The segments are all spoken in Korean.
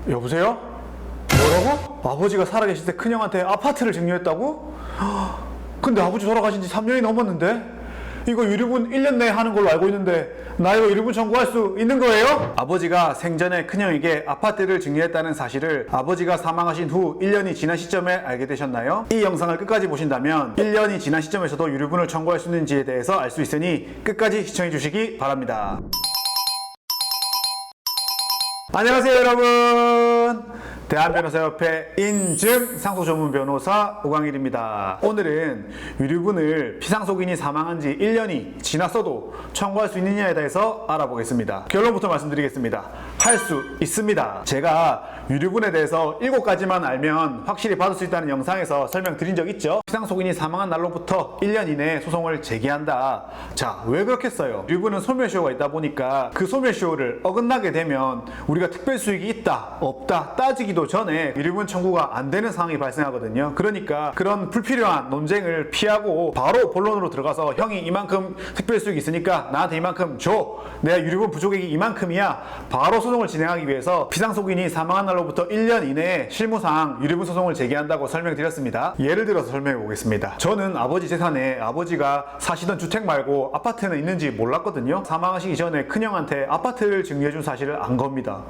여보세요? 뭐라고? 아버지가 살아계실 때 큰형한테 아파트를 증여했다고? 근데 아버지 돌아가신 지 3년이 넘었는데? 이거 유류분 1년 내에 하는 걸로 알고 있는데 나 이거 유류분 청구할 수 있는 거예요? 아버지가 생전에 큰형에게 아파트를 증여했다는 사실을 아버지가 사망하신 후 1년이 지난 시점에 알게 되셨나요? 이 영상을 끝까지 보신다면 1년이 지난 시점에서도 유류분을 청구할 수 있는지에 대해서 알 수 있으니 끝까지 시청해 주시기 바랍니다. 안녕하세요 여러분, 대한변호사협회 인증 상속전문 변호사 오광일입니다. 오늘은 유류분을 피상속인이 사망한 지 1년이 지났어도 청구할 수 있느냐에 대해서 알아보겠습니다. 결론부터 말씀드리겠습니다. 할 수 있습니다. 제가 유류분에 대해서 7가지만 알면 확실히 받을 수 있다는 영상에서 설명드린 적 있죠. 피상속인이 사망한 날로부터 1년 이내에 소송을 제기한다. 자, 왜 그렇겠어요? 유류분은 소멸시효가 있다 보니까 그 소멸시효를 어긋나게 되면 우리가 특별수익이 있다 없다 따지기도 전에 유류분 청구가 안 되는 상황이 발생하거든요. 그러니까 그런 불필요한 논쟁을 피하고 바로 본론으로 들어가서 형이 이만큼 특별수익이 있으니까 나한테 이만큼 줘, 내가 유류분 부족액이 이만큼이야, 바로 소송을 진행하기 위해서 피상속인이 사망한 날로부터 1년 이내에 실무상 유류분 소송을 제기한다고 설명드렸습니다. 예를 들어서 설명해 보겠습니다. 저는 아버지 재산에 아버지가 사시던 주택 말고 아파트는 있는지 몰랐거든요. 사망하시기 전에 큰형한테 아파트를 증여해준 사실을 안 겁니다.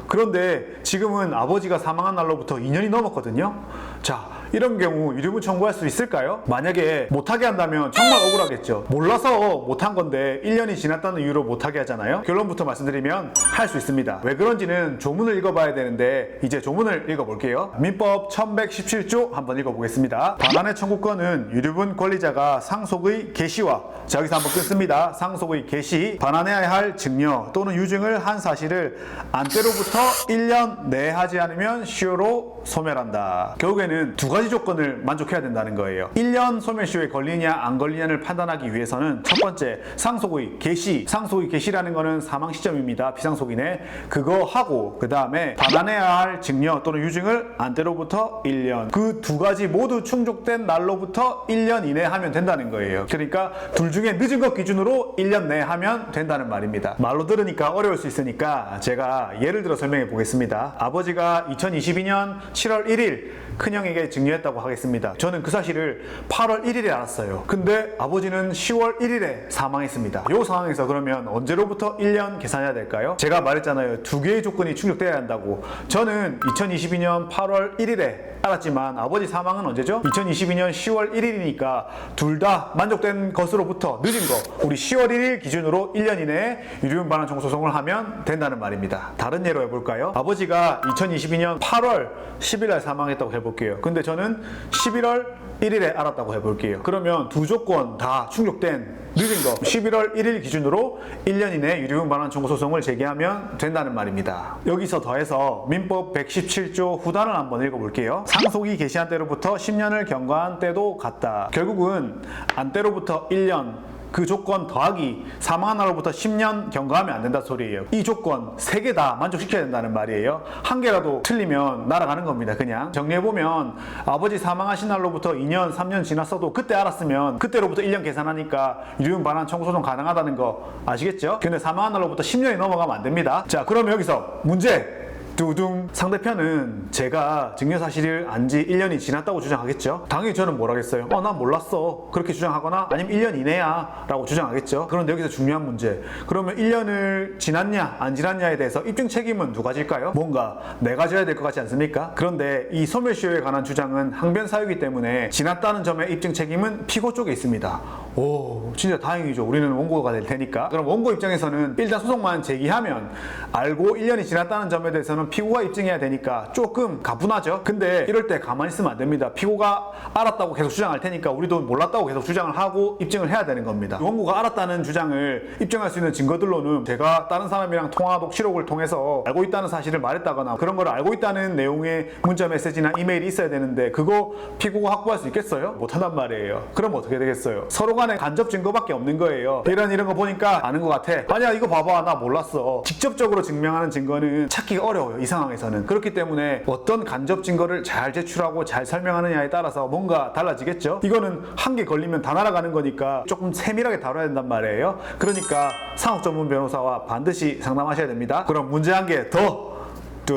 그런데 지금은 아버지가 사망한 날로부터 2년이 넘었거든요. 자, 이런 경우 유류분 청구할 수 있을까요? 만약에 못하게 한다면 정말 억울하겠죠. 몰라서 못한 건데 1년이 지났다는 이유로 못하게 하잖아요. 결론부터 말씀드리면 할 수 있습니다. 왜 그런지는 조문을 읽어봐야 되는데 이제 조문을 읽어볼게요. 민법 1117조 한번 읽어보겠습니다. 반환의 청구권은 유류분 권리자가 상속의 개시와, 자 여기서 한번 끊습니다. 상속의 개시, 반환해야 할 증여 또는 유증을 한 사실을 안때로부터 1년 내에 하지 않으면 시효로 소멸한다. 결국에는 두 가지 조건을 만족해야 된다는 거예요. 1년 소멸시효에 걸리냐 안 걸리냐를 판단하기 위해서는 첫 번째, 상속의 개시. 상속의 개시라는 거는 사망 시점입니다. 피상속인의. 그거 하고 그 다음에 반환해야 할 증여 또는 유증을 안때로부터 1년. 그 두 가지 모두 충족된 날로부터 1년 이내에 하면 된다는 거예요. 그러니까 둘 중에 늦은 것 기준으로 1년 내에 하면 된다는 말입니다. 말로 들으니까 어려울 수 있으니까 제가 예를 들어 설명해 보겠습니다. 아버지가 2022년 7월 1일 큰형에게 증여했다고 하겠습니다. 저는 그 사실을 8월 1일에 알았어요. 근데 아버지는 10월 1일에 사망했습니다. 이 상황에서 그러면 언제로부터 1년 계산해야 될까요? 제가 말했잖아요. 두 개의 조건이 충족돼야 한다고. 저는 2022년 8월 1일에 알았지만 아버지 사망은 언제죠? 2022년 10월 1일이니까 둘 다 만족된 것으로부터 늦은 거, 우리 10월 1일 기준으로 1년 이내에 유류분 반환 청구 소송을 하면 된다는 말입니다. 다른 예로 해볼까요? 아버지가 2022년 8월 10일 날 사망했다고 해볼게요. 근데 저는 11월 1일에 알았다고 해볼게요. 그러면 두 조건 다 충족된 늦은 거 11월 1일 기준으로 1년 이내에 유류분 반환 청구 소송을 제기하면 된다는 말입니다. 여기서 더해서 민법 117조 후단을 한번 읽어볼게요. 상속이 개시한 때로부터 10년을 경과한 때도 같다. 결국은 안 때로부터 1년 그 조건 더하기 사망한 날로부터 10년 경과하면 안 된다 소리예요. 이 조건 3개 다 만족시켜야 된다는 말이에요. 한 개라도 틀리면 날아가는 겁니다. 그냥 정리해보면 아버지 사망하신 날로부터 2년 3년 지났어도 그때 알았으면 그때로부터 1년 계산하니까 유류분 반환 청구 소송 가능하다는 거 아시겠죠? 근데 사망한 날로부터 10년이 넘어가면 안 됩니다. 자, 그럼 여기서 문제! 두둥. 상대편은 제가 증여 사실을 안 지 1년이 지났다고 주장하겠죠. 당연히 저는 뭘 하겠어요? 난 몰랐어. 그렇게 주장하거나 아니면 1년 이내야 라고 주장하겠죠. 그런데 여기서 중요한 문제. 그러면 1년을 지났냐 안 지났냐에 대해서 입증 책임은 누가 질까요? 뭔가 내가 져야 될 것 같지 않습니까? 그런데 이 소멸시효에 관한 주장은 항변 사유이기 때문에 지났다는 점의 입증 책임은 피고 쪽에 있습니다. 오, 진짜 다행이죠. 우리는 원고가 될 테니까. 그럼 원고 입장에서는 일단 소송만 제기하면 알고 1년이 지났다는 점에 대해서는 피고가 입증해야 되니까 조금 가분하죠. 근데 이럴 때 가만히 있으면 안 됩니다. 피고가 알았다고 계속 주장할 테니까 우리도 몰랐다고 계속 주장을 하고 입증을 해야 되는 겁니다. 원고가 알았다는 주장을 입증할 수 있는 증거들로는 제가 다른 사람이랑 통화 녹취록을 통해서 알고 있다는 사실을 말했다거나 그런 걸 알고 있다는 내용의 문자 메시지나 이메일이 있어야 되는데 그거 피고가 확보할 수 있겠어요? 못한단 말이에요. 그럼 어떻게 되겠어요? 서로 간에 간접 증거밖에 없는 거예요. 이런 거 보니까 아는 것 같아. 아니야 이거 봐봐 나 몰랐어. 직접적으로 증명하는 증거는 찾기가 어려워요. 이 상황에서는. 그렇기 때문에 어떤 간접 증거를 잘 제출하고 잘 설명하느냐에 따라서 뭔가 달라지겠죠. 이거는 한 개 걸리면 다 날아가는 거니까 조금 세밀하게 다뤄야 된단 말이에요. 그러니까 상업 전문 변호사와 반드시 상담하셔야 됩니다. 그럼 문제 한 개 더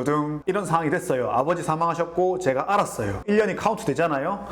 두둥 이런 상황이 됐어요. 아버지 사망하셨고 제가 알았어요. 1년이 카운트 되잖아요.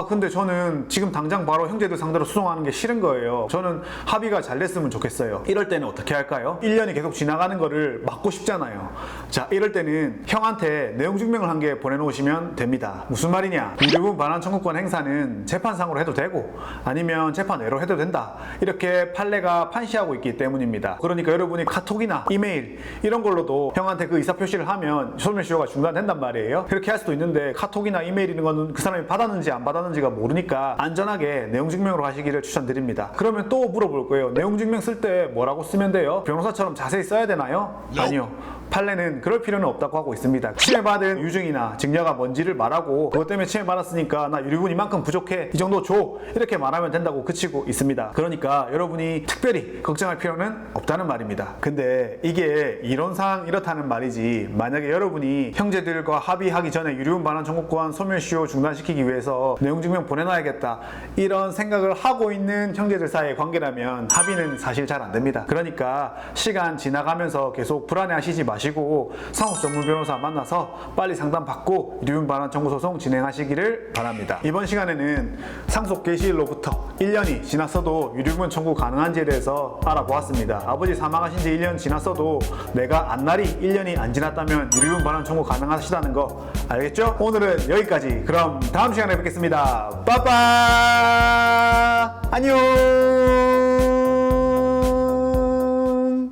근데 저는 지금 당장 바로 형제들 상대로 소송하는 게 싫은 거예요. 저는 합의가 잘 됐으면 좋겠어요. 이럴 때는 어떻게 할까요? 1년이 계속 지나가는 거를 막고 싶잖아요. 자, 이럴 때는 형한테 내용 증명을 한 개 보내놓으시면 됩니다. 무슨 말이냐? 유류분 반환 청구권 행사는 재판상으로 해도 되고 아니면 재판 외로 해도 된다. 이렇게 판례가 판시하고 있기 때문입니다. 그러니까 여러분이 카톡이나 이메일 이런 걸로도 형한테 그 의사표시를 하면 소멸시효가 중단된단 말이에요. 그렇게 할 수도 있는데 카톡이나 이메일 이런 거는 그 사람이 받았는지 안 받았는지가 모르니까 안전하게 내용 증명으로 하시기를 추천드립니다. 그러면 또 물어볼 거예요. 내용 증명 쓸 때 뭐라고 쓰면 돼요? 변호사처럼 자세히 써야 되나요? 아니요. 판례는 그럴 필요는 없다고 하고 있습니다. 침해받은 유증이나 증여가 뭔지를 말하고 그것 때문에 침해받았으니까 나 유류분 이만큼 부족해 이 정도 줘 이렇게 말하면 된다고 그치고 있습니다. 그러니까 여러분이 특별히 걱정할 필요는 없다는 말입니다. 근데 이게 이론상 이렇다는 말이지 만약에 여러분이 형제들과 합의하기 전에 유류분 반환 청구권 소멸시효 중단시키기 위해서 내용증명 보내놔야겠다 이런 생각을 하고 있는 형제들 사이의 관계라면 합의는 사실 잘 안 됩니다. 그러니까 시간 지나가면서 계속 불안해하시지 마시고 상속 전문 변호사 만나서 빨리 상담받고 유류분 반환 청구 소송 진행하시기를 바랍니다. 이번 시간에는 상속 개시일로부터 1년이 지났어도 유류분 청구 가능한지에 대해서 알아보았습니다. 아버지 사망하신 지 1년 지났어도 내가 안날이 1년이 안 지났다면 유류분 반환 청구 가능하시다는 거 알겠죠? 오늘은 여기까지. 그럼 다음 시간에 뵙겠습니다. 빠빠 안녕.